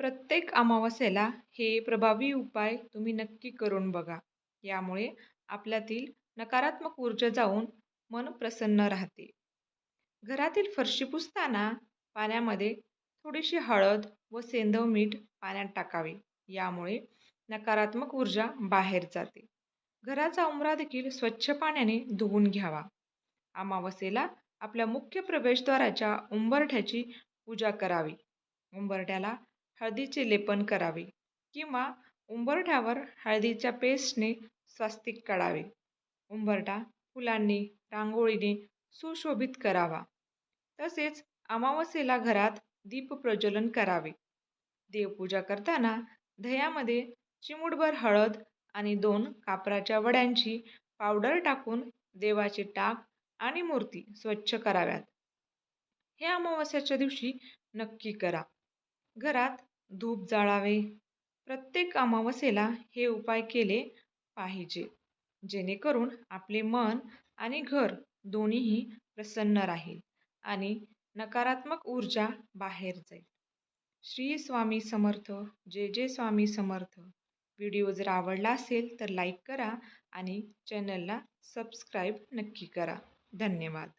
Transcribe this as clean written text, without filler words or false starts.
प्रत्येक अमावास्येला हे प्रभावी उपाय तुम्ही नक्की करून बघा. यामुळे आपल्यातील नकारात्मक ऊर्जा जाऊन मन प्रसन्न राहते. घरातील फरशी पुसताना पाण्यामध्ये थोडीशी हळद व सेंधव मीठ पाण्यात टाकावे. यामुळे नकारात्मक ऊर्जा बाहेर जाते. घराचा उंबरा देखील स्वच्छ पाण्याने धुवून घ्यावा. अमावास्येला आपल्या मुख्य प्रवेशद्वाराच्या उंबरठ्याची पूजा करावी. उंबरठ्याला हळदीचे लेपन करावे किंवा उंबरठ्यावर हळदीच्या पेस्टने स्वास्तिक काढावे. उंबरठा फुलांनी, रांगोळीने सुशोभित करावा. तसेच अमावास्येला घरात दीप प्रज्वलन करावे. देवपूजा करताना दह्यामध्ये चिमूटभर हळद आणि 2 कापराच्या वड्यांची पावडर टाकून देवाचे टाक आणि मूर्ती स्वच्छ कराव्यात. हे अमावास्येच्या दिवशी नक्की करा. घरात धूप जाळावे. प्रत्येक अमावास्येला हे उपाय केले पाहिजे, जेणेकरून आपले मन आणि घर दोन्हीही प्रसन्न राहील आणि नकारात्मक ऊर्जा बाहेर जाईल. श्री स्वामी समर्थ. जय जय स्वामी समर्थ. व्हिडिओ जर आवडला असेल तर लाईक करा आणि चॅनलला सबस्क्राईब नक्की करा. धन्यवाद.